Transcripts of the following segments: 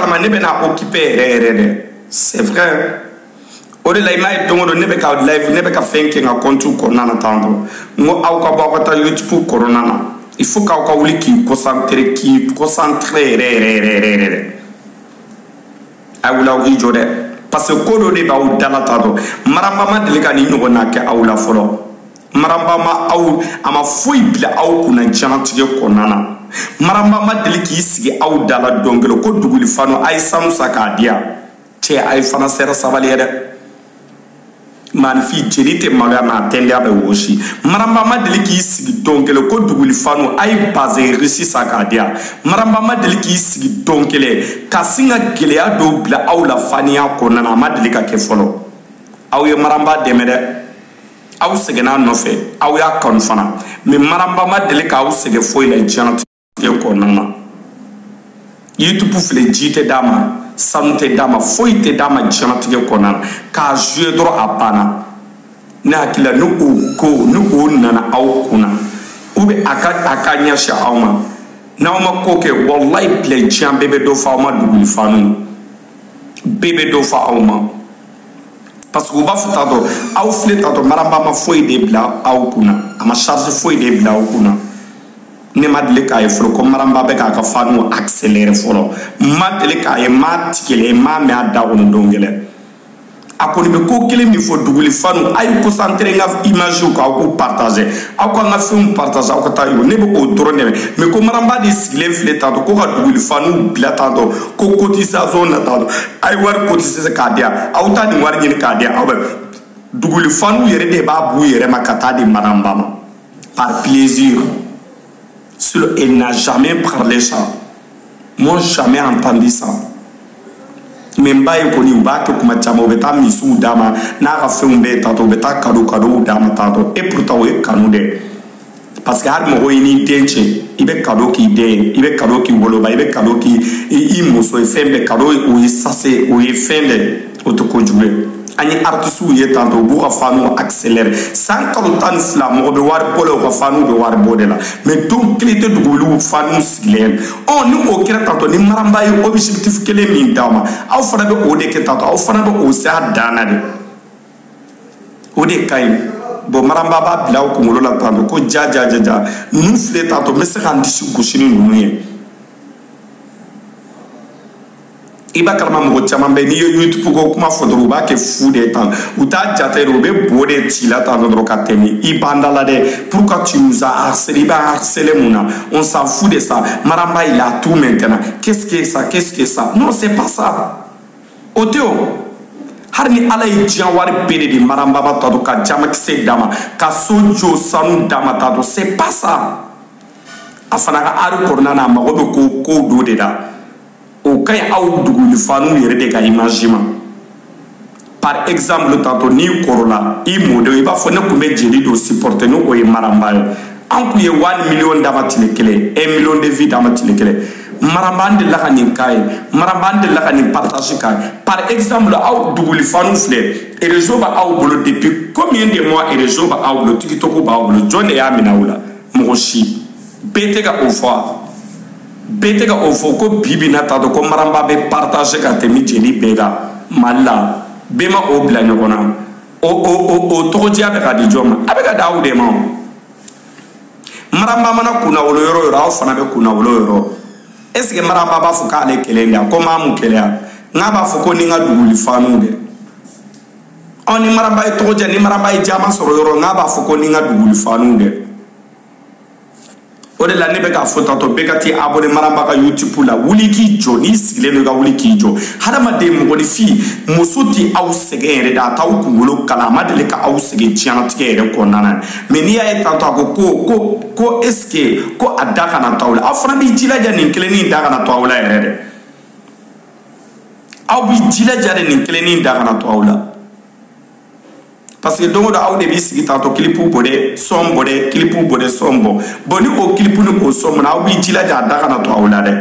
kama ne bena occuper c'est vrai o de la imay dongo ne be ka live ne be ka fenke nga kontu ko nana tando ngo aw ka ba ta YouTube ko nana il faut ka wuli ki concentrer awula o jode parce que ko do de ba o dala tando maramba ma de ka ni ngo na ke awula folo maramba ma aw ama foi bila aw kuna janatije ko nana maramba ma de ki sigi aw dala dongelo ko duguli fano ay samusa ka dia te ay fana sera sabalere man fi jelite maga na tende abe woshi maramba ma deli ki sigi donkele ko duguli fanu ay base risi sakadia maramba ma deli ki sigi donkele kasinga gelea do bla awla fania konana ma deli ka ke folo aw ye maramba demede aw segena nofe aw ya konfana me maramba ma deli ka aw sege foile janat ye konana YouTube fle jite dama santé dama foite dama janatike konana ka jouer dro apana na kila nu ko nu nana aw kuna ube aka nyasha awma na ma ko ke wallahi ple jam bebe do fa ma dugul fanu bebe do fa awma parce que ba futa do aw fle tato maramba ma foide bla aw kuna ama charge foide bla aw kuna ne madele ka e fro ko maramba be ka fanu accélérer folo madele ka e matikele ma me ada wono dongele akoni be ko kele mi fo duguli fanu ay concentrer nga image ko ko partager akwa nga film partager ko tayo ne be o toro ne me ko maramba di sigle fleta to ko ka duguli fanu bilata to ko cotisation na to ay war cotiser ka dia awta ni war gini ka dia aw duguli fanu yere de ba bu yere makata di maramba ma par plaisir. Elle n'a jamais parlé ça. Moi, jamais entendu ça. Même pas connu ou pas que comme tu as beta misou dama n'a fait un bêta to beta cadeau dama tato et pourtant il canoude parce que har mo ini denche ibe cadeau qui dé ibe cadeau qui woloba ibe cadeau qui imoso e fembe cadeau ou sase ou e fembe autoko jouer ani artiste ou y tanto bu ka fanu accélérer sans kalotan flam mo be war polo ka fanu be war bodela mais donc clé de golu fanu siglen on nous au kira tanto ni maramba yi objectif kele min dama aw fana be o de ke tanto aw fana be o sa dana de o de kay bo maramba ba bilaw ko ngolo la tanto ko ja nous fle tanto me se kan disi goshini nuye iba kalma mo chama be ni YouTube ko kuma fodoro ba ke fude tan uta jatero be bode tila tan do katemi ibanda la de pourquoi tu nous as harcelé ba harcelé mona on s'en fout de ça maramba il a tout maintenant qu'est-ce que ça non c'est pas ça oteo harni alay jiawari bede di maramba ba to ka jama kse dama ka sojo sanu dama tato c'est pas ça afana ka aru korna na mago ko do de da o kay aw dugul fanu yere de ka imagine par exemple tanto ni korola i modo i ba fo ne kumbe jeli do supporter no o e maramba an ku ye 1 million damatile kele 1 million de vie damatile kele maramba de la kanin kay maramba de la kanin partage kay par exemple aw dugul fanu fle et réseau ba aw bolo depuis combien de mois et réseau ba aw bolo tiktok ba aw bolo jonne ya minawula mo shi bete ga au fois bete ka ofo ko bibi na tato ko maramba be partager ka temi jeli bega malla bema o bla nyona o toja be ka di joma abe ka dawu de ma maramba mana kuna wolo yoro aw fana be kuna wolo yoro est-ce que maramba ba fuka ale kelenga ko mamu kelea ngaba fuko ni nga duguli fanu de oni maramba e toja ni maramba e jama soro yoro ngaba fuko ni nga duguli fanu de ode la nebe ka fota to bekati abone maramba ka YouTube la wuli ki jo ni sigile no ga wuli ki jo hadama de mo di fi musuti aw segere da taw kungolo kalama de ka aw sege chiana tigere ko nana mais ni ay tanto ko est-ce que ko adaka na tawla afra bi jila jani keleni daga na tawla ere aw bi jila jani ni keleni daga na tawla parce que donc aw de bi sigi tanto clipu bode sombo de clipu bode sombo boni o clipu no ko sombo na aw bi jila ja daga na to awla de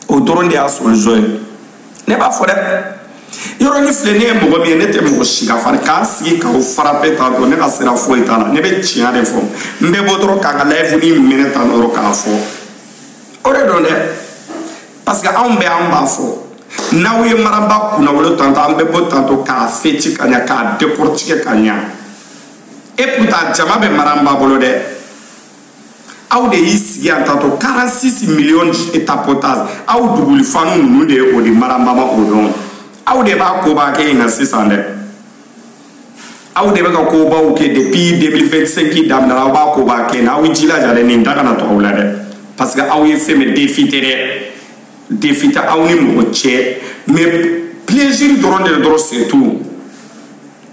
o toron de aso joy ne ba fo de yoro ni flene mo go mi ne te mo shiga far ka sigi ka o frappe tanto ne ka sera fo itala ne be chia de fo mbe bo tro ka ga live ni minute no ro ka fo ore don de parce que on be en bafo na we maramba kuna wolo tanto ambe bo tanto ka feti kanya ka décortiquer kanya et pourtant jama be maramba bolo de aw de is ya tanto 46 millions et tapotage aw dugul fanu nu de o di maramba ma o don aw de ba ko ba ke na 600 aw de ba ko ba o ke depuis 2025 ki dam na ba ko ba ke na wi jila jale ni daga na to awla de parce que aw ye fait me défiter aw ni mo che mais plaisir doron de doro c'est tout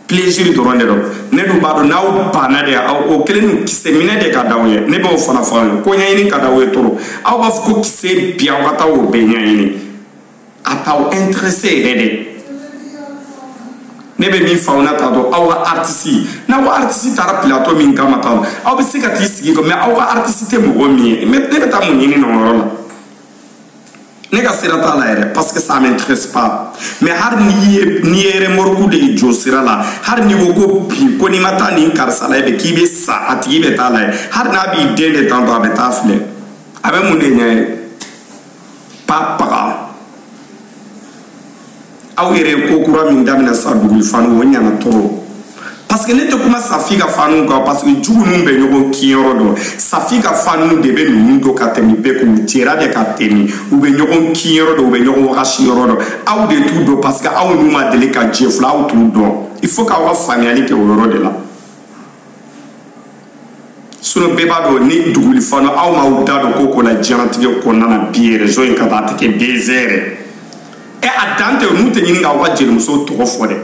plaisir doron de ne do ba do naw bana de aw o kelen ki se mine de ka dawye ne be o fana fana ko nyayini ka dawye toro aw ba ko ki se bia o ta o be nyayini ataw intéressé de ne be mi fauna ta do aw artiste na wa artiste tara plateau min kama ta aw be se ka ti sigi ko mais aw artiste te mo mi mais ne be ta mo nyini no ro ne ka sira ta la ere parce que ça m'intéresse pas mais har ni ere morgu de jo sira la har ni ko pi ko ni mata ni karsa la be ki be sa ati be ta la har na bi de de tanto abe ta fle abe mu de nyai papa aw ere ko kura min damina sa dugul fanu wonya na toro parce que ne te kuma safi ka fanu ka parce que jugu num be nyogo kiyoro do safi ka fanu de be num do ka temi be ko tira de ka temi u be nyogo kiyoro do be nyogo wakashi yoro do aw de tout do parce que aw numa de ka jefla aw tout do il faut ka wa famille ke yoro de la suno beba do ni dugul fanu aw ma u da do ko la janti ko nana biere zo en ka ta ke bezere e adante mu te nyinga wa jelu so to fode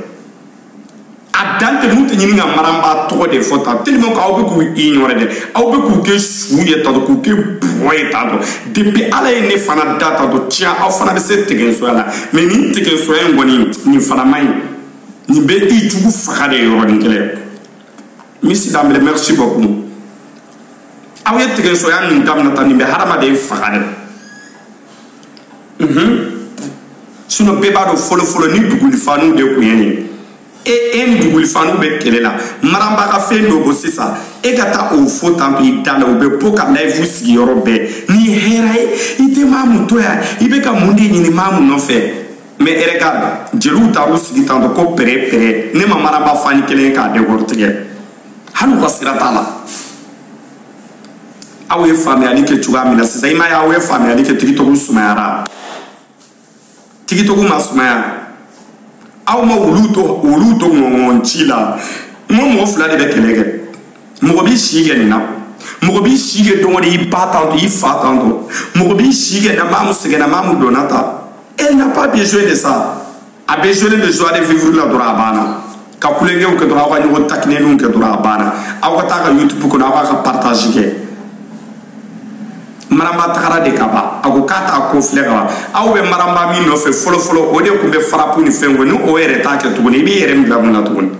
adante mu te nyinga maramba to de fota tellement ka obe ku ignore de obe ku ke suye ta ku ke boy ta do depuis ala ne fana data do tia aw fana be se tegen so ala mais ni tegen so en ngoni ni fana mai ni be i jugu fakade yoro ni kele misi damle merci beaucoup aw ye tegen so ya ni damna ta ni be harama de fakade suno beba do folo ni dugul fanu de ku yeni e en dugul fanu be kelela maramba ka fendo bo sisa e gata o fo tampi dala o be poka live sigi yoro be ni herae ite mamu to ya ibe ka mundi ni mamu no fe mais regarde jelu ta o sigi tanto ko pere ne ma maramba fani kelen ka de gortige halu ko siratala awe fami ali ke chuga mina sisa ima ya awe fami ali ke tiki to sumayara tiki to ma sumaya aw ma wuluto ngonchila mo fula de bekelege mo bi shige ni na mo bi shige do ngodi patanto i fatanto mo bi shige na mamu sege na mamu donata elle n'a pas besoin de ça a besoin de joie de vivre la dora bana ka kulenge o ke dora wa ni takne nu ke dora bana aw ka ta YouTube ko na wa ka partager ke maramba takara de kaba ako kata ko flega aw be maramba mi no fe folo o de ko be frapu ni fengo ni o ere ta ke tuguni bi ere mi damuna tuguni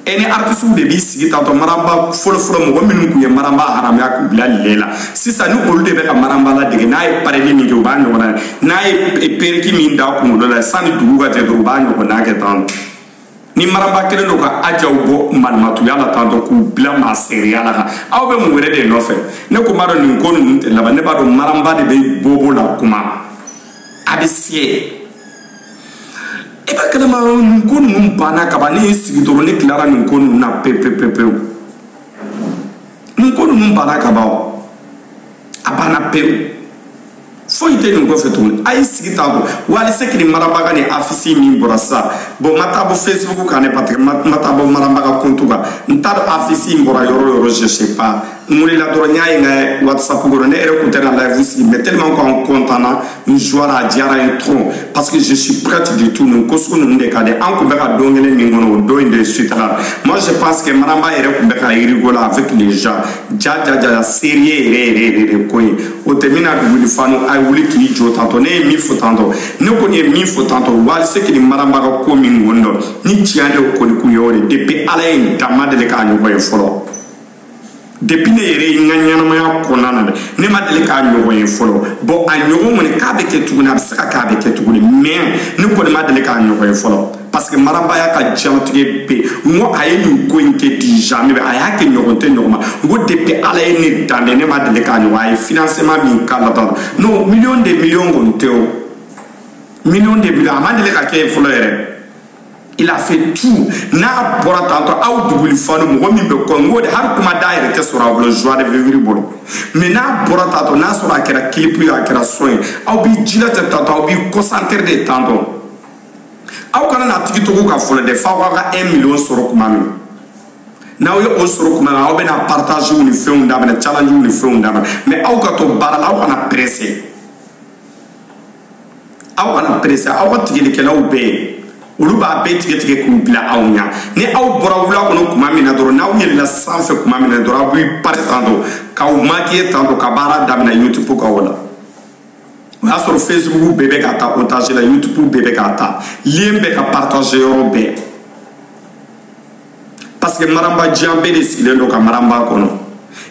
ene artiste de bi sigi tanto maramba folo mo min ku ye maramba haram ya ku bilal lela sisa ni olu de be ka maramba la de na e pare ni ko ba no na e pere ki min da ku no la sani dugu ga te do ba no na ke tan ni maramba kele no ka aja ubo malmatu yala tanto ku bila ma seriala ka aw be mu were de no fe ne ko maro ni ko nu te laba ne ba do maramba de be bobo la kuma abisie e ba kala ma ko nu bana ka ba ni sigi to ne klara ni ko nu na pepe ni ko nu bana ka ba abana pe fo ite ni ko fetu ay sigi tabo wali sekri maramba ga ni afisi mi borasa bo matabo Facebook ka ne patri matabo maramba ga kontuga ntado afisi mbora yoro je sais pas muri la doronya nga WhatsApp go ne ere ko tena live si mais tellement qu'on contana une joie la diara un tron parce que je suis prête du tout nous kosko nous ndekade an ko be ka dongele ni ngono do inde suite là moi je pense que maramba ere ko be ka rigola avec les gens ja sérieux re ko o temina du fanu ay wuli ki jota to ne mi fotanto ne ko ni mi fotanto wal se ki maramba ga ko min wondo ni tiande ko ku yore depuis ala en damade le ka nyu ko folo depuis ne yere nganyana ma ko nana ne ma dele ka nyu ko folo bo a nyu mo ne ka be ke tuguna be saka ka be ke tuguni mais ne ko ma dele ka nyu ko folo parce que maramba ya ka diamatigé pe ngo aye ni ko inke di jamais aya ke nyogonte nyogoma ngo depuis ala ni dande ne ma de ka nyo ay financement min kala ta non millions de millions gonteo millions de millions amande le ka ke folere. Il a fait tout. N'a pas tant à double fond, mon ami de Congo, de Harkuma d'air était sur la joie de vivre bolo. Mais n'a pas tant n'a sur la clip à la soin. Au bi gila de tant, au bi concentrer des tantôt. Au canal à Tito Ka folle de Fawaga 1 million sur Kumami. Now you also come out and partage une film d'âme, challenge une film d'âme. Mais au gato barala, on a pressé. On a pressé, on va tirer que là où paye. Olu b'a bɛɛ tigɛ tigɛ k'u bila aw ɲa ni aw bɔra wula kɔnɔ tuma min na dɔrɔn n'aw yɛlɛla sanfɛ tuma min na dɔrɔn aw b'i pari tantɔ k'aw maquiller tantɔ ka baara daminɛ YouTube kan o la o y'a sɔrɔ Facebook bɛɛ bɛ ka taa otage la YouTube bɛɛ bɛ ka taa lien bɛ ka partager yɔrɔ bɛɛ parce que maramba diyan bɛɛ de sigilen don ka maramba kɔnɔ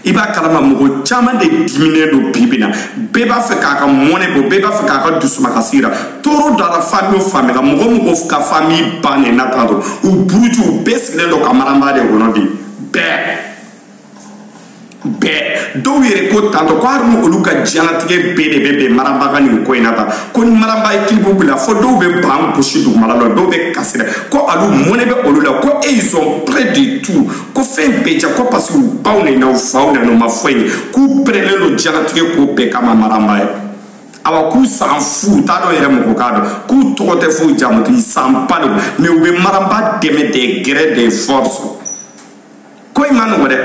i b'a kalama mɔgɔ caman de diminen don bibi na bɛɛ b'a fɛ k'a ka mɔnɛ bɔ bɛɛ b'a fɛ k'a ka dusuma ka sira tɔɔrɔ dara famille o famille la mɔgɔ mɔgɔ ka famille bannen na tan don u buruju u bɛɛ sigilen don ka maramba de kɔnɔ bi bɛɛ dɔw yɛrɛ ko tantɔ ko hali ni olu ka diɲɛlatigɛ bɛɛ de bɛ bɛn maramba ka nin ko in na tan ko ni maramba ye kilibu bila fo dɔw bɛ ban gosi dugumala la dɔw bɛ kasi dɛ ko alu mɔnɛ bɛ olu la ko ils sont près de tout ko fɛn bɛɛ ja ko parce que u baw ni n'aw faw na n'u ma fɔ ye k'u pɛrɛnnen don diɲɛlatigɛ ko bɛɛ kama maramba ye awa k'u san fu t'a dɔn yɛrɛ mɔgɔ k'a dɔn k'u tɔgɔ tɛ foyi jamutu i san ba de mais u bɛ maramba dɛmɛ des gré des forces ko in ma nɔgɔ dɛ.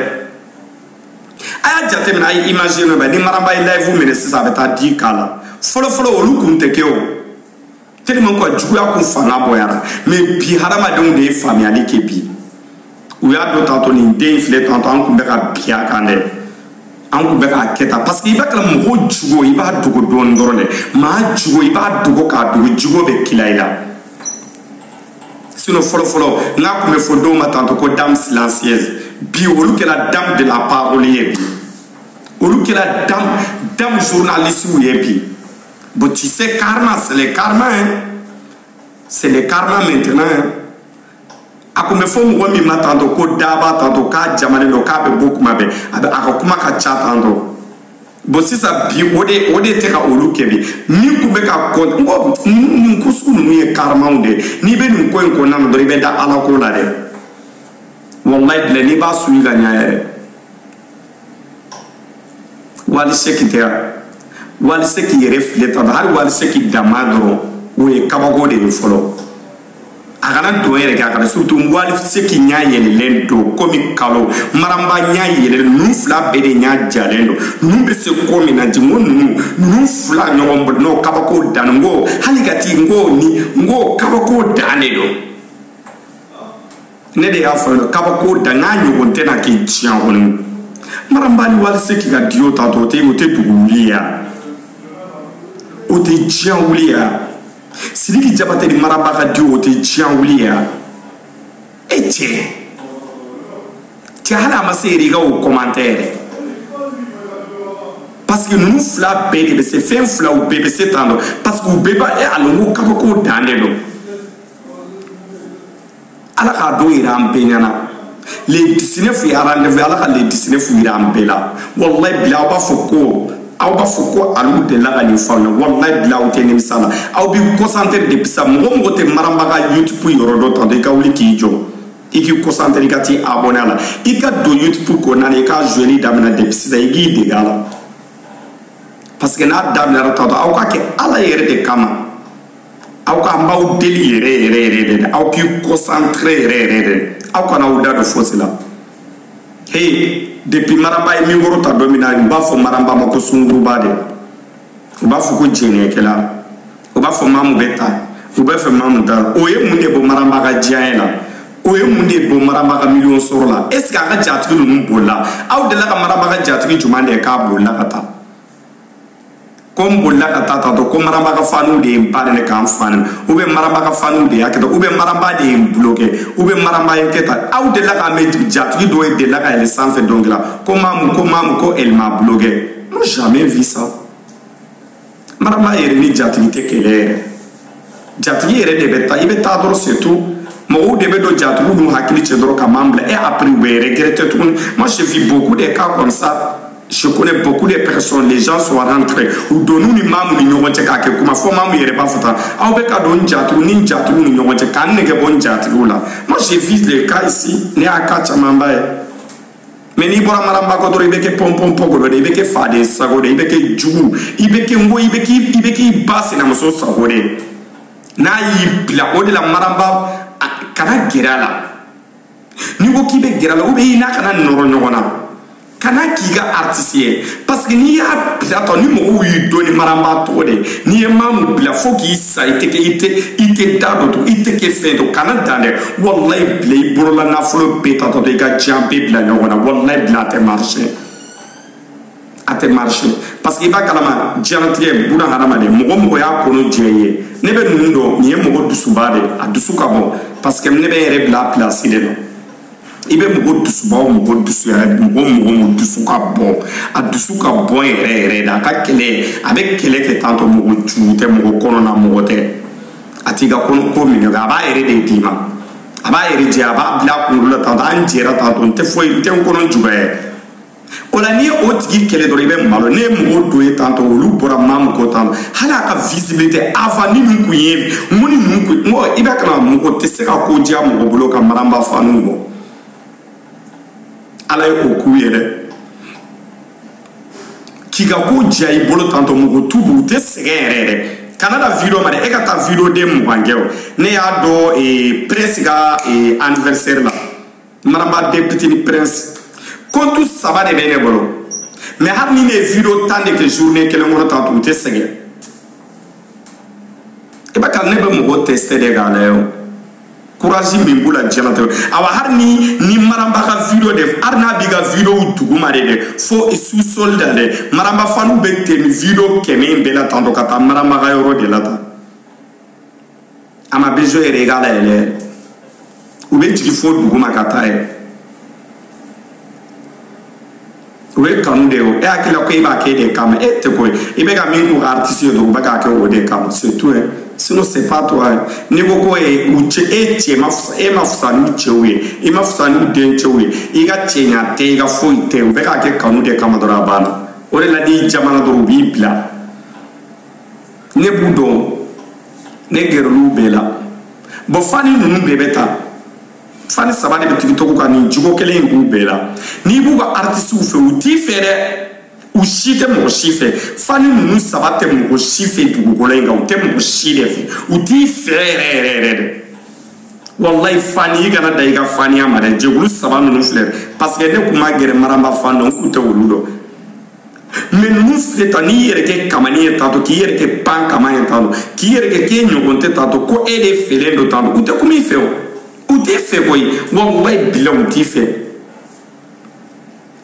Aya jate mina ay imagine ba ni maramba yi live minɛ sisan a bɛ taa di k'a la fɔlɔ olu kun tɛ kɛ o tellement ko juguya kun fanga bɔyara mais bi hadamadenw de ye faamuyali kɛ bi u y'a dɔn tantɔ nin den filɛ tantɔ an kun bɛ ka bi a kan dɛ an kun bɛ k'a kɛ tan parce que i b'a kɛla mɔgɔ jugo i b'a dogo dɔɔni dɔrɔn dɛ maa jugo i b'a dogo k'a dogo jugo bɛ kila i la sinon fɔlɔ n'a kun bɛ fɔ dɔw ma tantɔ ko dame silencieuse bi olu kɛla dame de la parole ye bi olu kɛla dame journaliste ye bi bon tu sais karma c'est le karma hein c'est le karma maintenant hein a kun bɛ fɔ mɔgɔ min ma tantɔ ko daba tantɔ k'a jamalen don k'a bɛ bɔ kuma bɛɛ a ka kuma ka ca tantɔ bon sisan bi o de tɛ ka olu kɛ bi min kun bɛ ka kɔ n ko nin ko sugu ninnu ye karmaw de n'i bɛ nin ko in kɔnɔna na dɔrɔn i bɛ da ala ko la dɛ wallahi bila n'i b'a suyi ka ɲa yɛrɛ wali seki tɛ wali seki yɛrɛ filɛ tan hali wali seki dama dɔrɔn o ye kabako de ye fɔlɔ a kana don yɛrɛ kɛ a kana surtout wali seki ɲa yɛlɛlen don komi kalo maramba ɲa yɛlɛlen ninnu fila bɛɛ de ɲa jalen don ninnu bɛ se ko min na ji n ko ninnu fila ɲɔgɔn bolo n'o kabako dan n ko hali ka ti n ko kabako dan de don ne de y'a fɔ kabako dan n'a ɲɔgɔn tɛ na kɛ diɲɛ kɔnɔ maramba ni wali seki ka di o tantɔ o tɛ dugu wuli ya o tɛ diɲɛ wuli ya Sidiki Diabaté ni maramba ka di o tɛ diɲɛ wuli ya e cɛ hali a ma se yɛrɛ i ka o commentaire parce que ninnu fila bɛɛ de bɛ se fɛn filaw bɛɛ bɛ se tan dɔ parce que u bɛɛ b'a ale ko kabako dan de don ala k'a dɔn yira an bɛɛ ɲɛna le 19 ye rendez-vous ala ka le 19 yira an bɛɛ la wallahi bila aw b'a fɔ ko alu de la ka nin fɔ aw ɲɛ wallahi bila aw tɛ nimisa la aw b'i concentré depuis ça mɔgɔ tɛ maramba ka YouTube yɔrɔ dɔ tantɔ i ka wuli k'i jɔ i k'i concentré i ka t'i abonné a la i ka don YouTube kɔnɔna na i ka jouer daminɛ depuis sisan i k'i dege a la parce que n'a daminɛra tantɔ aw ka kɛ ala yɛrɛ de kama aw ka an b'aw deli yɛrɛ de aw k'i concentré yɛrɛ de aw kana aw da don fosi la hey depuis maramba ye min wɔrɔ ta don min na u b'a fɔ maramba ma ko sunguruba de u b'a fɔ ko jɛnɛkɛla u b'a fɔ maamu bɛ ta u b'a fɛ maamu ta o ye mun de bɔ maramba ka diɲɛ la o ye mun de bɔ maramba ka miliyɔn sɔrɔ la est ce que a ka jatigi ninnu bolila aw delila ka maramba ka jatigi jumɛn de ye k'a bolila ka taa ko n bolila ka taa tantɔ ko maramba ka faniw de ye n ba de ne k'an fani ou bien maramba ka faniw de y'a kɛ tan ou bien maramba de ye n bloqué ou bien maramba ye kɛ tan aw delila k'a mɛn jatigi dɔ ye delila ka yɛlɛ sanfɛ dɔnkili la ko maamu ko elle m'a bloqué non jamais vu ça maramba yɛrɛ ni jatigi tɛ kɛlɛ yɛrɛ jatigi yɛrɛ de bɛ taa i bɛ taa dɔrɔn c'est tout mɔgɔw de bɛ don jatigiw n'u hakili cɛ dɔrɔn ka man bila et après u bɛ regretter tuguni. Moi je vis beaucoup de cas comme ça. Je connais beaucoup de personnes, les gens sont rentrés ou donnent ni mamu ni ɲɔgɔn cɛ k'a kɛ kuma fɔ mamu yɛrɛ b'a fɔ tan aw bɛ ka don jatigiw ni jatigiw ni ɲɔgɔn cɛ k'an nege bɔ jatigiw la. Moi je vis les cas ici ne y'a cas camanba ye. Mais n'i bɔra maramaba kɔ dɔrɔn i bɛ kɛ pɔnpɔnpɔ dɔ de i bɛ kɛ faden sago de i bɛ kɛ jugu i bɛ kɛ ngo i bɛ k'i ba sinamuso sago de. N'a y'i bila o de la maramba kana gɛrɛ a la. N'i ko k'i bɛ gɛrɛ a la ou bien i n'a kana nɔrɔ ɲɔgɔn na. Kana k'i ka artiste ye parce que n'i y'a bila tan ni mɔgɔw y'i dɔn ni maramba tɔgɔ de n'i ye maamu bila fo k'i sa i tɛ da dɔ to i tɛ kɛ fɛn dɔ kana dan dɛ walayi bila i bolola nafolo bɛɛ tatɔ i ka diɲɛ bɛɛ bila ɲɔgɔn na walayi bila a tɛ marché a tɛ marché parce que i b'a kalama diɲɛlatigɛ buna hadamaden mɔgɔ y'a kɔnɔ jɛ i ye ne bɛ ninnu dɔn nin ye mɔgɔ dusuba de a dusu ka bɔ parce que ne bɛ yɛrɛ bila a place de la. I bɛ mɔgɔ dusuba o mɔgɔ dusu yɛrɛ mɔgɔ dusu ka bɔ a dusu ka bɔ yɛrɛ de a ka kɛlɛ a bɛ kɛlɛ kɛ tantɔ mɔgɔ jugu tɛ mɔgɔ kɔnɔna mɔgɔ tɛ a t'i ka ko minɛ a b'a yɛrɛ de d'i ma a b'a yɛrɛ jɛ a b'a bila a kunkolo la tantɔ an jɛra tantɔ n tɛ foyi n tɛ n kɔnɔ juguya ye o la n'i ye o tigi kɛlɛ dɔrɔn i bɛ malo ne ye mɔgɔw don ye tantɔ olu bɔra maamu ko tantɔ hali a ka visibilité avant ni min kun ye mun ni mun kun n ko i b'a kalama mɔgɔ tɛ se ka ko diya mɔgɔ bolo ka maramba fanu bɔ. Ala ye o k'u yɛrɛ k'i ka ko diya i bolo tantɔ mɔgɔ t'u bolo u tɛ sɛgɛn yɛrɛ yɛrɛ kana da video ma dɛ e ka taa video den 20 kɛ o ne y'a dɔn prince ka anniversaire la maramba député ni prince compte 3 de bɛ ne bolo mais hali ni ne ye video 10 de kɛ journée kelen kɔnɔ tantɔ u tɛ sɛgɛn i b'a kalama ne bɛ mɔgɔ tester de k'a lajɛ o. Courage min b'u la diɲɛlatigɛ awa hali ni maramba ka video de hali n'a b'i ka video duguma de dɛ fo sous-sol da dɛ maramba fanu bɛ tɛmɛ video 100 bɛɛ la tantɔ ka taa maramba ka yɔrɔ de la tan a ma besoin yɛrɛ i k'a layɛlɛ u bɛ jigin fo duguma ka taa ye o ye kanu de ye o e hakili la ko e b'a kɛ de kama e tɛ ko ye i bɛ ka min k'u ka artiste ye dɔrɔn u bɛ k'a kɛ o de kama c'est tout hein. Sinon c'est pas toi ni ko ko e cɛ ma fisa n'u cɛw ye i ma fisa n'u den cɛw ye i ka cɛɲa tɛ i ka foyi tɛ u bɛ k'a kɛ kanu de kama dɔrɔn a banna o de la n'i jamana dɔrɔn u b'i bila ne b'u dɔn ne gɛrɛl'u bɛɛ la bon fani ninnu bɛɛ bɛ taa fani 3 de bɛ tiktok kan nin jogo kelen in b'u bɛɛ la n'i b'u ka artistes fɛ u t'i fɛ dɛ u si tɛ mɔgɔ si fɛ fani ninnu 3 tɛ mɔgɔ si fɛ dugukolo in kan u tɛ mɔgɔ si de fɛ u t'i fɛ yɛrɛ de wallahi fani i kana da i ka faniya ma dɛ jɛkulu 3 ninnu filɛ parce que ne kun ma gɛrɛ maramba fan dɔn n kun tɛ olu dɔn mais ninnu filɛ tan n'i yɛrɛ kɛ kamani ye tantɔ k'i yɛrɛ kɛ pan kama ye tantɔ k'i yɛrɛ kɛ k'e ɲɔgɔn tɛ tantɔ ko e de fɛlen don tantɔ u tɛ kuma i fɛ o u t'i fɛ koyi wallahi bila u t'i fɛ.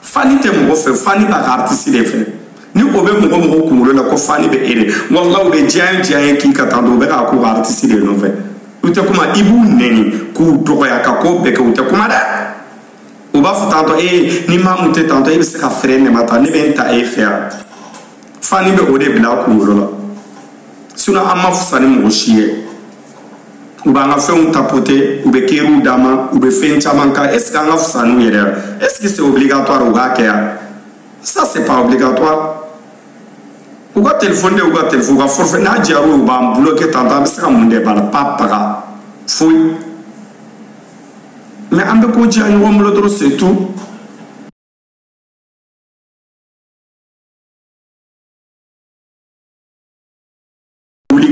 Fani tɛ mɔgɔ fɛ fani b'a ka artiste de fɛ ni o bɛ mɔgɔ kunkolo la ko fani bɛ e de wallahi u bɛ diya ye k'i ka taa dɔn u bɛ k'a k'u ka artiste de nɔfɛ u tɛ kuma i b'u nɛni k'u dɔgɔya ka ko bɛɛ kɛ u tɛ kuma dɛ u b'a fɔ tantɔ ni maa mun tɛ tantɔ e bɛ se ka fɛrɛ ne ma ta ne bɛ n ta e fɛ yan fani bɛ o de bila a kunkolo la sinon an ma fisa ni mɔgɔ si ye u b'an ka fɛnw tapoter u bɛ keriw d'an ma u bɛ fɛn caman kan est ce que an ka fisa n'u yɛrɛ est ce que c'est obligatoire u k'a kɛ yan ça c'est pas obligatoire u ka téléphone de u ka téléphone u ka forfait n'a diyara u b'an bloquer tantôt an bɛ se ka mun de b'a la pas paga foyi mais an bɛ ko diya ɲɔgɔn bolo dɔrɔn c'est tout.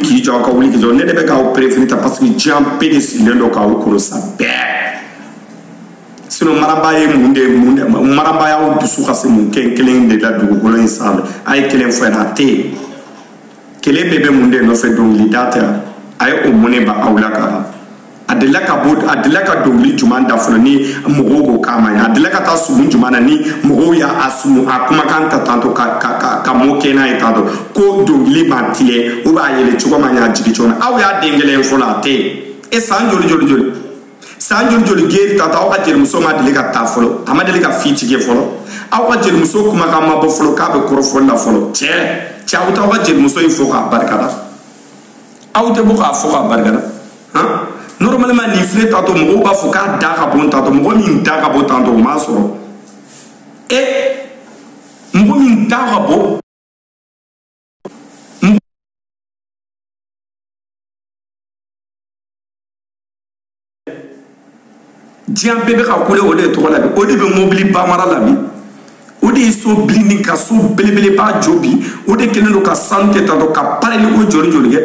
K'i jɔ ka wuli k'i jɔ ne de bɛ k'aw préféré ta parce que diɲɛ bɛɛ de sigilen don k'aw kɔrɔ sa bɛɛ sinon maraba ye mun de maraba y'aw dusu ka se mun kelen de la dugukolo in sanfɛ a ye kelen fɔ yen a tɛ yen kelen bɛɛ bɛ mun de nɔfɛ dɔnkilida tɛ a ye o mun ba aw la ka ban a delila ka dɔnkili juman da fɔlɔ ni mɔgɔw ko k'a ma ɲi a delila ka taa sumu juman na ni mɔgɔw y'a sumu a kumakan ta tantɔ ka mɔ kɛ n'a ye tantɔ ko dɔnkili ma tigɛ ou bien a yɛlɛ cogo ma ɲɛ a jigin cogo min aw y'a den kelen fɔlɔ a tɛ yen e san joli san joli geri tantɔ aw ka jelimuso ma deli ka taa fɔlɔ a ma deli ka fi tigɛ fɔlɔ aw ka jelimuso kumakan ma bɔ fɔlɔ k'a bɛ kɔrɔfɔli la fɔlɔ cɛ aw t'aw ka jelimuso in fɔ k'a barikada aw te bo ka fo ka barkada hein normalement ni filé tato mo ba fo ka da ka bon tato mo min da ka bo tato ma soro et mo min da ka bo diam bebe ka kule o de to la bi o de be mobili bamara la bi o de so blini ka so belebele ba jobi o de kelen do ka santé tato ka parele ko jori jori ge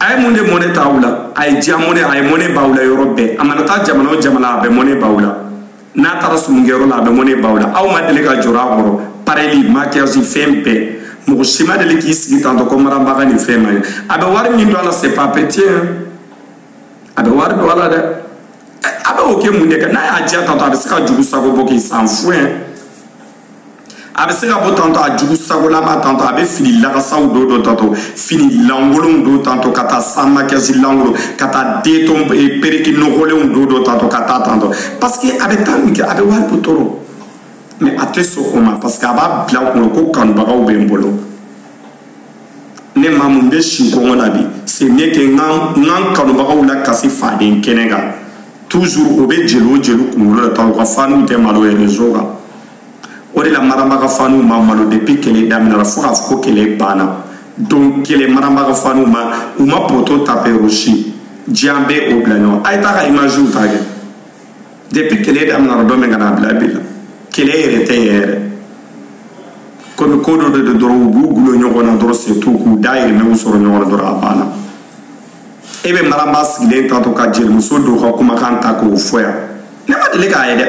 ay monde monnaie tawla ay diamone ay monnaie bawla europe amana ta jamana jamana be monnaie bawla na tara sumungero la be monnaie bawla aw ma dele ka jora goro pareli maquillage fempe mo sima dele ki sigi tanto ko maramba ga ni fema abe war mi do la c'est pas petit abe war do la de abe oke munde ka na ya dia tanto abe sika jugu sago boki sans fouin abe sika bo tanto a jugu sago la ma tanto abe fini la sa do tanto fini langolo do tanto kata sama quasi langolo kata de tombe e periki no role do tanto kata tanto parce que abe tan que abe war potoro mais ateso oma parce que aba bla ko kan ba o be mbolo ne mamumbe shinko ngona bi c'est mieux que nan kanu ba o la kasi fadin kenega toujours obe jelo kumulo ta ko fanu te malo e rezoga o de la maramba ka fanu ma malo depuis que les dames na fo ko que les bana donc que les maramba ka fanu ma uma poto taper roshi jambe au plano ay ta ka image ou ta depuis que les dames na do menga na blabila que les était comme kodo de doro gugulo nyogona doro se tuku daire me usoro nyogona doro abana ebe maramba sigile tato ka jel muso do ko kuma kanta ko foya ne ma dele ka yede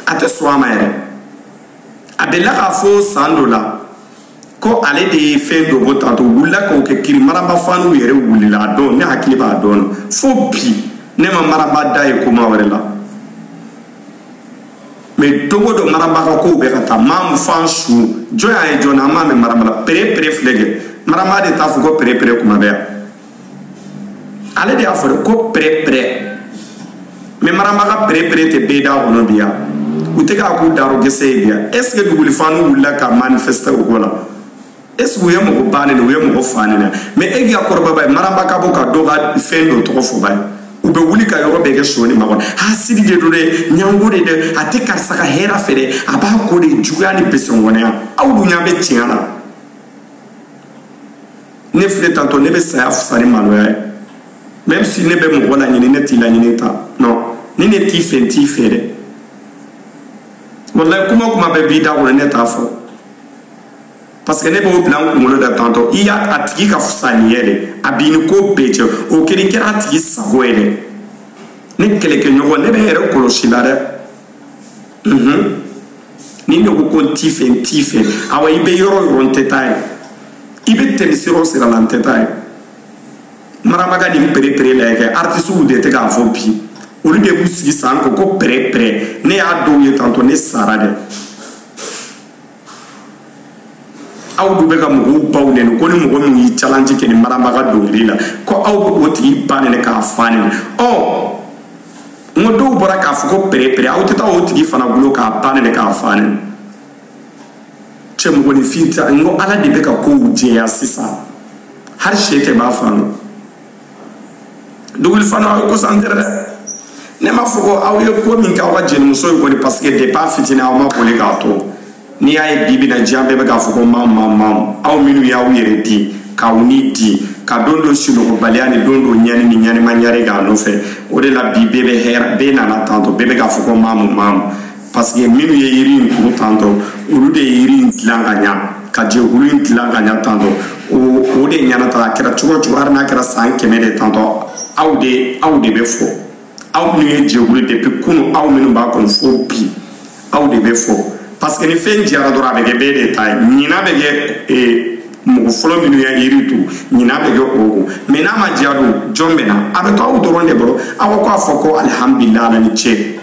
ate swama yede abella ka fo sandola ko ale de fe do botanto wulla ko ke kiri maramba fanu yere wulila do ne hakili ba don fo bi ne ma maramba dai ko ma warela mais togo do maramba ko be kata mam fansu joya e jona ma me maramba pere flege maramba de ta fugo pere kuma be ale de afore ko pere mais maramba ka pere te be da wono biya uteka ku daro gese biya est ce que duguli fanu wulla ka manifester ko la est ce que yemo ko bane no yemo ko fane na mais egi akorba bay maramba ka bo ka do ga fendo to ko fo bay ube wuli ka yoro bege shoni ma ha sidi de dole nyango de ate karsa ka hera fere aba ko de jugani peson wona awdu nyambe tiana ne fle tanto ne be sa afsari manoya même si ne be mo wala ni ne ti la ni ta non ni ne ti fere wallahi kuma be bi da wona ne ta fo parce que ne be plan ko mo da tanto iya atiki ka fsani yele abini ko beche o kiri kira atiki sagoele ne kele ke nyogo ne be here ko shilare ni nyogo ko tife awa ibe yoro rontetai ibe temisiro sira lantetai maramaga di pere leke artisu de te ga fopi olu de bu sigi sanko ko pere ne ya do ye tanto ne sarade aw du be ka mugu bawlen ko ni mugu mi challenge ke ni maramba ga dongri la ko aw ko woti banene ka fane ngodo bora ka fuko pere aw teta woti fana gulo ka banene ka fane che mugu ni fita ngo ala de be ka ko uje ya sisa har shete ba fano dugul fana ko santere ne ma fuko aw ye ko min ka wa jeni muso ko ni parce que de pas fitina aw ma ko le ka to ni ay bibi na jambe be ka fuko mam aw minu ya wire di ka uni di ka dondo sino ko baliani dondo nyani ma nyare ga no fe o de la bibi be hera be na na tanto bebe ka fuko mam parce que minu ye yiri ko tanto ulu de yiri tlanga nya ka je ulu tlanga nya tanto o de nyana ta kera chugo arna kera san kemede tanto aw de be fo aw minu ye je ulu de pe kunu aw minu ba kon fo bi aw de be fo parce que ni fen diara dora be be de tay nyina be ge mo folo minu ya iritu nyina be ge ogo mais na ma diado jombena abe to awdoro ne bro awo ko afoko alhamdulillah na ni che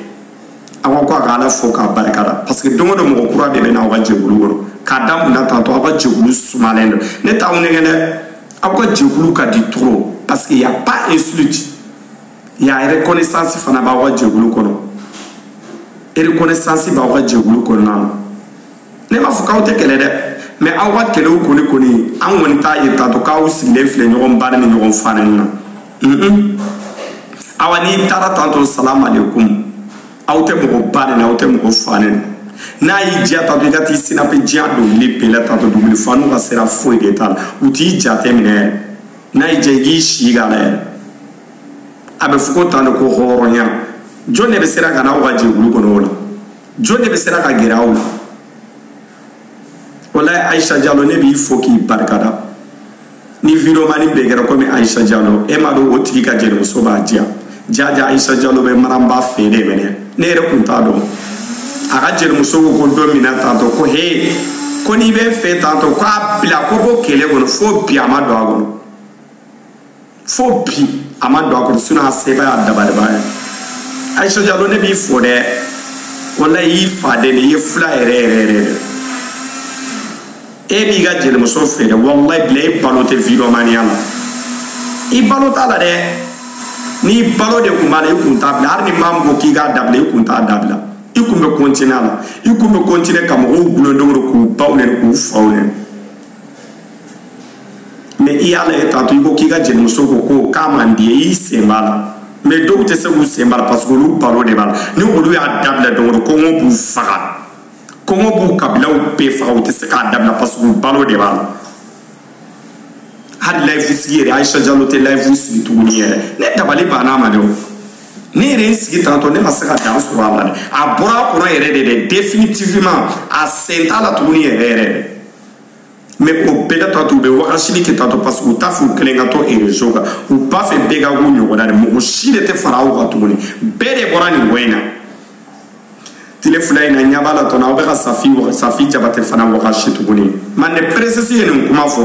awo ko ala foka barakara parce que dongo do mo kura de be na waje bulu ka dam na tanto aba jebulu sumalendo ne tawne gene akwa jebulu ka di trop parce qu'il y a pas insulte il y a reconnaissance fana ba waje bulu kono reconnaissance ba wa jegulu ko nana ne ma fuka o te kele de mais aw ka kɛlɛw kɔni an kɔni t'a ye tantɔ k'aw sigilen filɛ ɲɔgɔn baara ni ɲɔgɔn fanen na awa n'i taara tantɔ salamu aleykum aw tɛ mɔgɔ baara na aw tɛ mɔgɔ fanen n'a y'i diya tantɔ i ka t'i sinape diya dɔnkili bɛɛ la tantɔ duguli fanu ka sira foyi de t'a la u t'i jate minɛ yɛrɛ n'a y'i diya i k'i si k'a la yɛrɛ a bɛ fɔ ko tan de ko hɔrɔnya jɔn de bɛ sera ka n'aw ka jɛkulu kɔnɔ o la jɔn de bɛ sera ka gɛrɛ aw la walayi Aisha Diallo ne b'i fo k'i barikada ni vidéomani bɛɛ kɛra komi Aisha Diallo e m'a dɔn o tigi ka jɛnɛmuso b'a diya jaja Aisha Diallo bɛ maramba fɛ de minɛ ne yɛrɛ kun t'a dɔn a ka jɛnɛmuso ko don min na tantɔ ko he ko n'i bɛ fɛ tantɔ k'a bila ko bɔ kɛlɛ kɔnɔ fo bi a ma don a kɔnɔ fo bi a ma don a kɔnɔ sinon a seba y'a dabaliba ye Aisha Diallo ne b'i fo dɛ walayi i fa de i ye fila yɛrɛ e b'i ka jɛnɛmuso fɛ dɛ walayi bila i balo tɛ vidéomaniya la i balo t'a la dɛ ni balo de kun b'a la i kun t'a bila hali ni maa min ko k'i k'a dabila i kun t'a dabila i kun bɛ continuer a la i kun bɛ continuer ka mɔgɔw gulondogoro k'u baw nɛni k'u faw nɛni mais i y'a lajɛ tantɔ i ko k'i ka jɛnɛmuso ko k'a man di ye i sen b'a la mais dɔw tɛ se k'u sen b'a la parce que olu balo de b'a la ni olu y'a dabila dɔrɔn kɔngɔ b'u faga kɔngɔ b'u kabilaw bɛɛ faga u tɛ se k'a dabila parce que u balo de b'a la hali layifu sigi yɛrɛ Aisha Diallo tɛ layifu sigi tuguni yɛrɛ ne dabali banna ma dɛ ne yɛrɛ n sigi tantɔ ne ma se ka dan sɔrɔ a la dɛ a bɔra a kɔnɔ yɛrɛ de dɛ définitivement a sen t'a la tuguni yɛrɛ yɛrɛ mais o bɛɛ la tantɔ u bɛ wakasili kɛ tantɔ parce que u t'a fɛ u kelen ka to réseau kan u b'a fɛ bɛɛ ka k'u ɲɔgɔnna de mɔgɔ si de tɛ fara aw kan tuguni bɛɛ de bɔra nin ko in na tile fila in na ɲɛ b'a la tɔnɔ aw bɛ ka Safi Jabate fana wakasi tuguni Mande Précieux ye nin kuma fɔ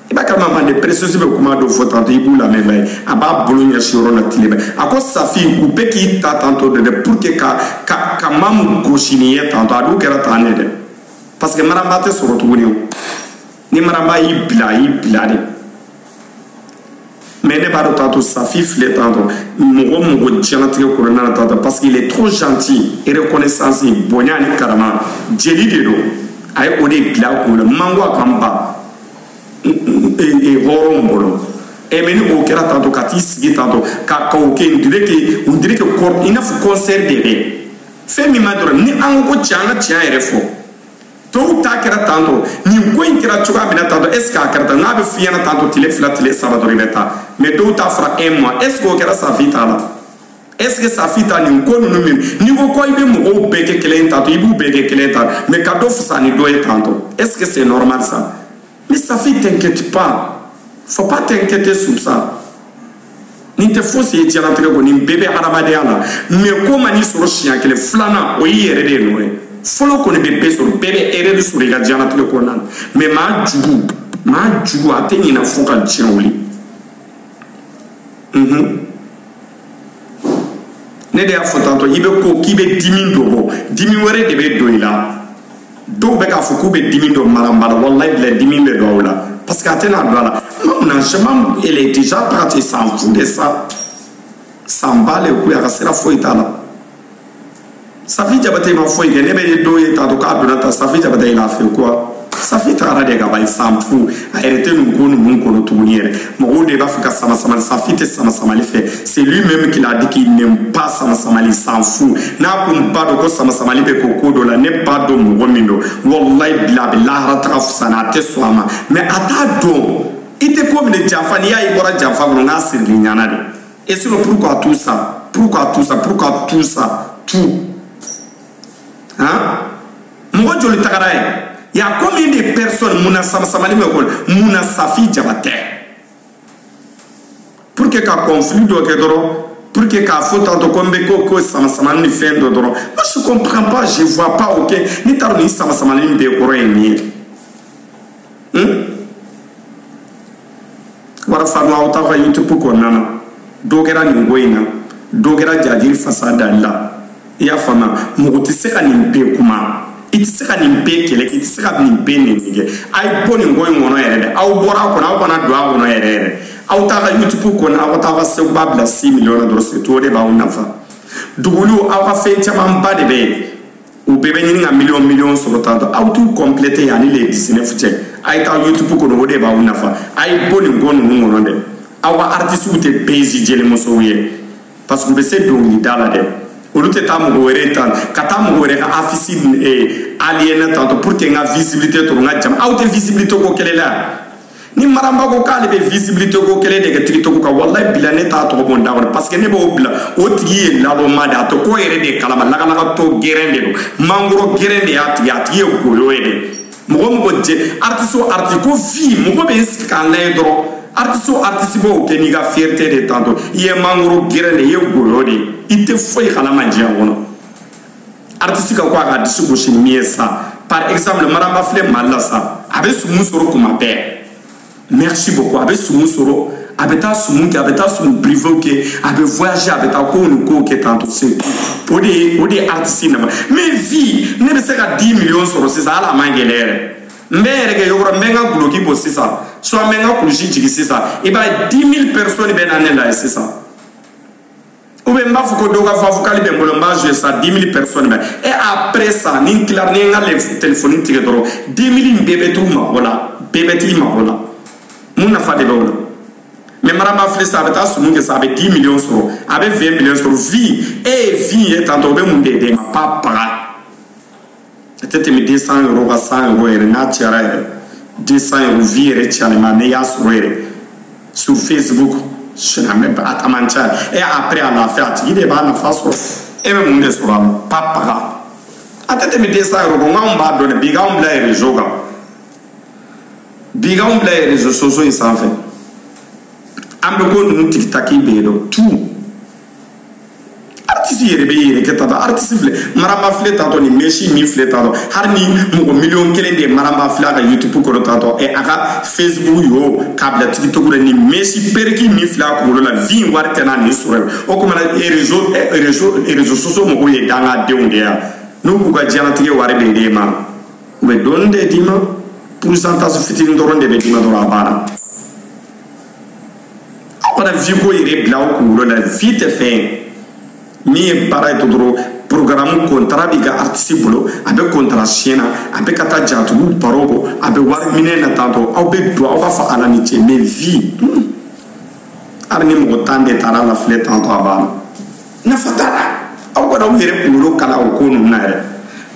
i b'a kalama Mande Précieux bɛ kuma dɔ fɔ tantɔ i b'u lamɛn ba ye a b'a bolo ɲɛsin yɔrɔ la tile bɛɛ a ko Safi u bɛ k'i ta tantɔ de dɛ pour que ka maa min gosi nin ye tantɔ a dun kɛra tan de dɛ parce que maraba tɛ sɔrɔ tuguni o ni maraba y'i bila de mais ne b'a dɔn tantôt Safi filɛ tantôt mɔgɔ diɲɛlatigɛ kɔnɔna na tantôt parce qu'il est trop gentil et reconnaissance bonya ni karama jeli de don a ye o de bila a kun na mango a kan ba hɔrɔnw bolo mais ni o kɛra tantôt ka t'i sigi tantôt ka o kɛ on dirait que i n'a fɔ concert de bɛ fɛn min ma dɔrɔn ni an ko tiɲɛ an ka tiɲɛ yɛrɛ fɔ tɔw ta kɛra tantôt nin ko in kɛra cogoya min na tantôt est ce que a kɛra tan n'a bɛ f'i ɲɛna tantôt tile fila tile saba dɔrɔn i bɛ taa mais dɔw ta fɔra un mois est ce que o kɛra Safi ta la est ce que Safi ta nin ko ninnu min n'i ko ko i bɛ mɔgɔw bɛɛ kɛ kelen tantôt i b'u bɛɛ kɛ kelen tantôt mais ka dɔ fisa ni dɔ ye tantôt est ce que c'est normal ça mais Safi t'inquiète pas faut pas t'inquiéter sur ça nin tɛ fosi ye diɲɛlatigɛ kɔ nin bɛɛ bɛ hadamadenya la mais ko ma n'i sɔrɔ siɲɛ kelen filanan o y'i yɛrɛ de ye nɔ ye fɔlɔ kɔni bɛ bɛɛ sɔrɔ bɛɛ bɛ erreur sɔrɔ i ka diɲɛlatigɛ kɔnɔna na mais maa jugu a tɛ ɲinɛ fo ka diɲɛ wuli ne de y'a fɔ tantôt i bɛ ko k'i bɛ dimi dɔ bɔ dimi wɛrɛ de bɛ don i la dɔw bɛ k'a fɔ k'u bɛ dimi dɔ mara wallahi bila dimi bɛ don aw la parce que a tɛna don a la elle est déjà partie s'en fout de ça s'en bat les couilles a ka sira foyi t'a la Safi Jabate ma foyi kɛ ne bɛ dɔw ye tantôt k'a donna tan Safi Jabate il a fait quoi Safi tagara de ka ban il s'en fout a yɛrɛ tɛ nin ko ninnu kɔnɔ tuguni yɛrɛ mɔgɔw de b'a fɛ ka sama-samali Safi tɛ sama-samali fɛ c'est lui-même qui l'a dit qu'il n'aime pas sama-samali il s'en fout n'a kun b'a dɔn ko sama-samali bɛ kɛ ko dɔ la ne b'a dɔn mɔgɔ min don wallahi bila a bɛ lahara taga fisa n'a tɛ sɔn a ma mais a t'a dɔn i tɛ ko min de janfa n'i y'a ye i bɔra janfa kɔnɔ n'a sirili ɲana de et sinon pourquoi tout ça tout mɔgɔ joli tagara ye y a combien de personnes muna sama-samali bɛ kɔnɔ muna Safi Jabate pour que ka conflit dɔ kɛ dɔrɔn pour que k'a fɔ tantôt ko n bɛ ko sama-samali ni fɛn dɔ dɔrɔn moi je comprends pas je vois pas ok ni taara nin sama-samali nin bɛɛ kɔrɔ ye nin ye wara farima aw t'aw ka YouTube kɔnɔna na dɔ kɛra nin ko in na dɔ kɛra Jajiri fasa dali la i y'a faamuya mɔgɔ tɛ se ka nin bɛɛ kuma i tɛ se ka nin bɛɛ kɛlɛ kɛ i tɛ se ka nin bɛɛ nɛgɛ a ye bɔ nin ko in kɔnɔ yɛrɛ dɛ aw bɔra a kɔnɔ aw kana don a kɔnɔ yɛrɛ aw t'a ka YouTube kɔnɔ aw ka taa aw ka seguba bila 6 millions na dɔrɔn c'est tout o de b'aw nafa duguliw aw ka fɛn camanba de bɛ yen ou bébé ni nga million sur tanto auto compléter yani les 19 tchèques ay ta YouTube ko no de ba una fa ay boni ngonu ngono de awa artiste ou te bezi jele moso wiye parce que be se do ni dala de olu te tamu go were tan katamu go were ka afisi aliena tanto pour que nga visibilité to nga jam auto visibilité ko kelela ni maramba ko kale be visibilité ko kele de ke TikTok ko wallahi bilane ta to bon da parce que ne bo bla o tigi la do mada to ko yere de kala la to gerende do mangoro gerende ati ko yo ede mo je artiste ko fi mo be scanner do artiste bo ke ni ga fierté de tanto ye mangoro gerende ye ko yo de ite foi kala manje ngono artiste ka ko ga disu go shin miesa par exemple maramba fle malla sa abe sumu soro kuma be. Merci beaucoup. Avec Soumou Soro, avec ta Soumou qui avait ta Soumou privé qui avait voyagé avec ta Kounou qui est en tout c'est pour des artistes. Mais vie, ne me sert à 10 millions sur c'est ça la main galère. Mais il y aura même bloqué pour ça. Soit même un couchi qui c'est ça. Et bien 10 000 personnes ben année là c'est ça. Ou bien ma fouko doga fa fukali ben bolomba jouer ça 10 000 personnes et après ça ni clair ni nga le téléphone tigre 10 000 bébé tout ma voilà bébé tout ma voilà. Mon affaire de l'eau. Mais Maramba Flessa avait à soumettre que ça avait 10 millions sur avec 20 millions sur vie et vie est en tombé mon dédé ma papa. Peut-être 200 € à 100 € et naturel 200 € vie et tchalema neya sur Facebook je n'ai même pas à manchal et après à la fête il est bas la face et même mon sur papa. Peut-être 200 € on va donner biga on blaire les joga. Biga on blaire les réseaux sociaux ils s'en fait. Ambeko nous TikTok bedo tout. Artiste yere yere ketata artiste fle maramba fle tato ni meshi mi fle tato harni mo million kelen de maramba fle ga YouTube ko tato e aga Facebook yo kabla TikTok ni meshi perki mi fle ko la vie war tena ni sore o ko mala réseaux sociaux mo ye danga de onde ya no bu ga jana tige ware be de ma we donde dima pourcentage fitin doronde be dima do abana. La vie est blanc ou la vie est faite. Mi pareil tout programme contrat biga artiste bolo avec contrat chien avec kata jatu parobo avec war mine na tanto avec do va fa alamité mais vie arni mo tande tara la flette tanto aba na fatala au ko do yere kulo kala o ko nu na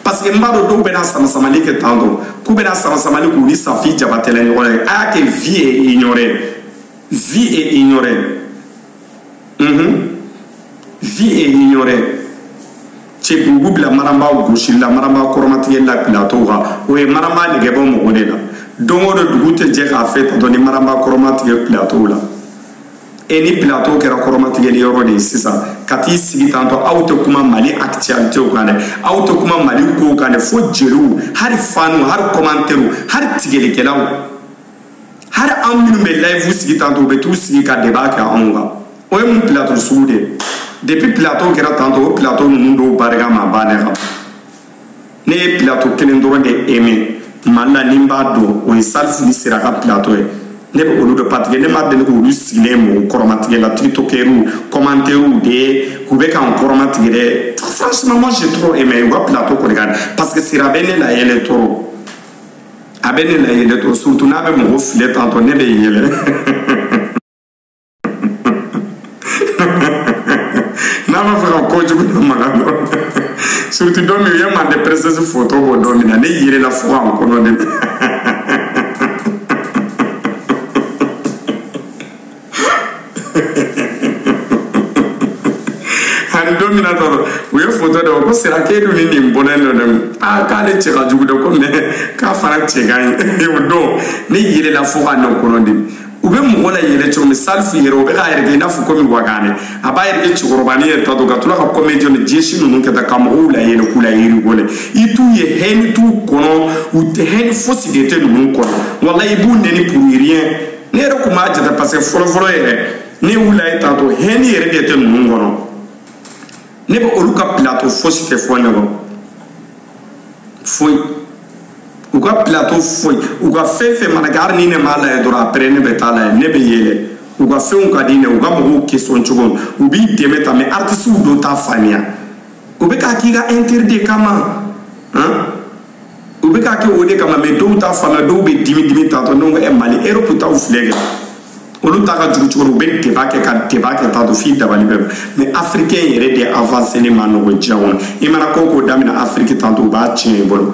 parce que mbado do bena sama samali ke tanto ku bena sama samali ku ni safi jabatele ni wala a que vie est ignorée. Vie est ignorée. Vie est ignorée. C'est beaucoup la maramba au gauche, la maramba coromatier la plateau. Oui, maramba n'est pas mon modèle. Donc, on doit te dire à fait donner maramba coromatier plateau là. Et ni plateau qui est coromatier les euros de c'est ça. Kati si tanto auto kuma mali actualité au Ghana, auto kuma mali au Ghana, faut dire har fanu, har commentaire, har tigeli kelaou. Har aminu be live sigi tanto be tout sigi ka débat ka onga o mon plateau soudé depuis plateau qui era tanto plateau nundo barga ma banera ne plateau kelen do de aimer malla nimba do o salfu ni sira ka plateau ne be olu de patike ne ma de ko lu sigile mo chromatique la tiktokeru commentaire de ku be ka chromatique de franchement moi j'ai trop aimé wa plateau ko regarde parce que sira bene la yele toro abene la yele to surtout na be mo filet tanto ne be yele na ma fa ko ju ko magano surtout do mi yema de presence photo bo do mi na ne yele la fo an ko no de han do mi na to we photo de ko sera ke do ni mbonelo dem a ka le tshega ju ko me ka fara tshega e do ne yele la fo an ko no de u be mo la yele tso mi salfi yero be ga yere na fu ko mi wagane aba yere ke tshigorobani e tato ka tula ka comedy ne jeshi no nke ta kamu la yele kula yiri gole itu ye hen tu kono u te hen fosi de te no ko wallahi bu ne ni pour rien ne ro ko ma jata parce que folo yere ni ula e tato hen yere de te no ngono ne be olu ka plateau fosi te fo ne go foi u ka plateau foi u ka fefe managar ni ne mala e dora après ne betala ne be yele u ka fe un ka dine u ka mo ke son chugon u bi demeta me artiste u do ta fania u be ka ki ga interdit kama u bɛ ka kɛ o de kama mais dɔw t'a faamuya dɔw bɛ dimi tantɔ ne ko Mali Europe taw filɛ kɛ olu ta ka jugu cogo u bɛ débat kɛ ka débat kɛ tantɔ f'i dabali bɛ mais africain yɛrɛ de avancé ne ma nɔgɔ diɲɛ kɔnɔ i mana ko ko daminɛ Afrique tantɔ u b'a tiɲɛ i bolo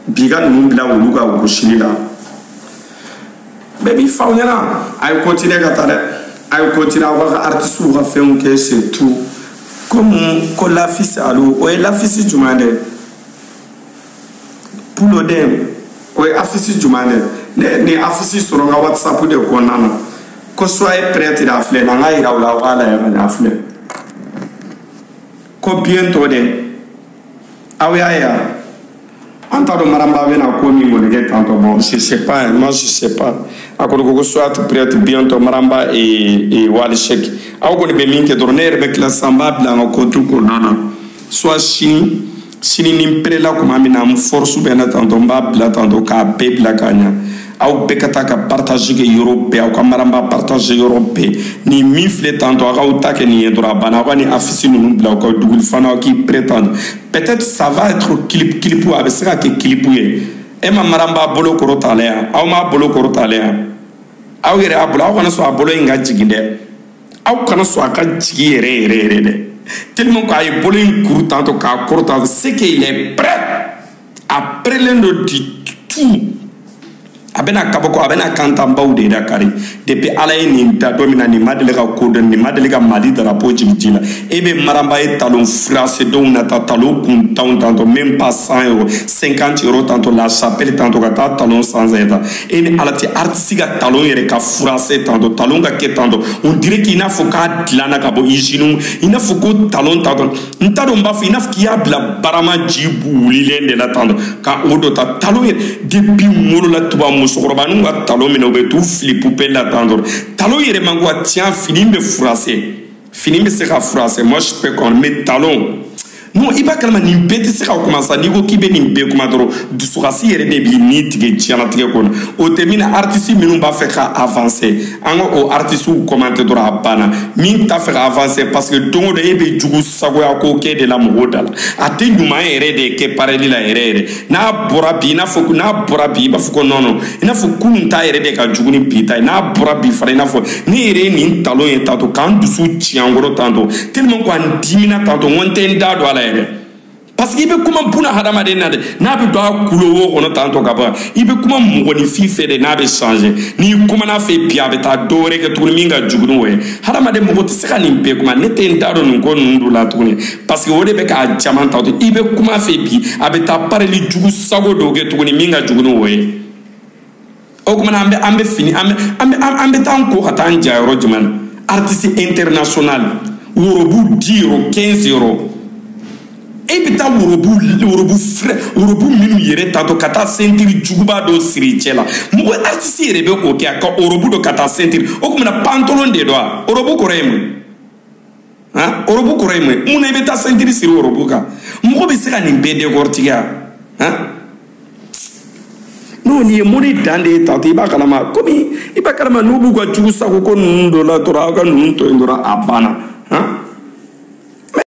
bi ka ninnu bila olu ka gosili la bɛɛ b'i fa aw ɲɛna a ye continuer ka taa dɛ a ye continuer aw ka artistes ka fɛnw kɛ c'est tout comme ko Lafisi Alo o ye Lafisi jumɛn dɛ Pulodem o ye affiche jumɛn dɛ ni affiche sɔrɔ n ka WhatsApp de kɔnɔna na ko soyez prêts a filɛ na n ka yira aw la aw k'a lajɛ ka ɲɛ filɛ ko bientôt dɛ aw y'a ye an t'a dɔn Maramba bɛna ko min kɔni kɛ tantɔ bon je sais pas moi je sais pas a kɔni ko ko soyez prêts bientôt Maramba et Wally Seck aw kɔni bɛ min kɛ dɔrɔn ne yɛrɛ bɛ tila sisan n b'a bila n ka compte kɔnɔna na soit sini ni perela kuma min na n force bɛ na tantɔ n b'a bila tantɔ k'a bɛɛ bila ka ɲa aw bɛɛ ka taa ka partage kɛ yɔrɔ bɛɛ aw ka Maramba partage yɔrɔ bɛɛ ni min filɛ tantɔ aw k'aw ta kɛ nin ye dɔrɔn a banna aw ka nin affiche ninnu bila aw ka duguli fana aw k'i prétendre peut-être ça va être clip a bɛ se ka kɛ clip ye e ma Maramba bolo kɔrɔ t'ale yan aw m'a bolo kɔrɔ t'ale yan aw yɛrɛ y'a bolo aw kana sɔn a bolo in ka jigin dɛ aw kana sɔn a ka jigin yɛrɛ dɛ tellement qu'il y a bolo in kuru tantôt k'a kɔrɔ tantôt c'est qu'il est prêt à prendre du tout a bɛna kabako a bɛna kantanbaw de da kari depuis ala ye nin da dɔ min na nin ma deli ka ko dɔn nin ma deli ka Mali drapeau jigin ji la e bɛ Maramba ye talon froissé dɔw nata talon kuntanw tantôt même pas 100 €, 50 € tantôt la chapelle tantôt ka taa talon 100 € e ni ala tɛ artiste ka talon yɛrɛ ka froissé tantôt talon ka kɛ tantôt on dirait qu'il n'a fɔ k'a dilanna ka bɔ usine il n'a fɔ ko talon tantôt n t'a dɔn n b'a fɔ i n'a fɔ k'i y'a bila barama ji wulilen de la tantôt ka o dɔ ta talon yɛrɛ depuis wolola tubabu musokɔrɔba n'u ka talon minɛ u bɛ t'u fili poubelle la tan dɔrɔn talon yɛrɛ man ko tiɲɛ fini bɛ froissé fini bɛ se ka froissé moi je peux comprendre mais talon non i b'a kalama nin bɛɛ tɛ se ka kuma sa n'i ko k'i bɛ nin bɛɛ kuma dɔrɔn dusukasi yɛrɛ de b'i ni tigɛ diɲɛlatigɛ kɔnɔ o tɛ min na artiste minnu b'a fɛ ka avancer an ka o artistes commenter dɔrɔn a banna min t'a fɛ ka avancer parce que don o don e bɛ jugu sagoya ko kɛ de la mɔgɔw da la a tɛ ɲuman yɛrɛ de kɛ pareli la yɛrɛ n'a bɔra bi i n'a fɔ n'a bɔra bi i b'a fɔ ko non non i n'a fɔ kunun ta yɛrɛ de ka jugu ni bi ta ye n'a bɔra bi fana i n'a fɔ ne yɛrɛ ye nin talon ye tantôt k'an dusu ci an kɔrɔ tantôt tellement ko an dimina tantôt n ko n tɛ n da don a la yɛrɛ parce que i bɛ kuma buna hadamaden na dɛ n'a bɛ don a kulo wo kɔnɔ tantôt ka ban i bɛ kuma mɔgɔninfin fɛ de n'a bɛ changer n'i kumana fɛ bi a bɛ taa dɔ wɛrɛ kɛ tuguni min ka jugu n'o ye hadamaden mɔgɔ tɛ se ka nin bɛɛ kuma ne tɛ n da dɔn nin ko ninnu dɔ la tuguni parce que o de bɛ k'a caman tantôt i bɛ kuma fɛ bi a bɛ taa pareli jugu sago dɔw kɛ tuguni min ka jugu n'o ye o kumana an bɛ fini an bɛ taa an ko ka taa an ja yɔrɔ jumɛn na artiste international worobu 10 €, 15 €. E bɛ taa worobu minnu yɛrɛ tantôt ka taa ceinture juguba dɔ siri cɛ la mɔgɔ artiste yɛrɛ bɛ o kɛ a ka worobu dɔ ka taa ceinture o tuma na pantalon de don wa worobu kɔrɔ ye mun worobu kɔrɔ ye mun mun na i bɛ taa ceinture siri worobu kan mɔgɔ bɛ se ka nin bɛɛ décortiquer n'o nin ye mori dan de ye tantôt i b'a kalama komi i b'a kalama n'u b'u ka jugu sago ko ninnu dɔ la dɔrɔn aw ka ninnu to yen dɔrɔn a banna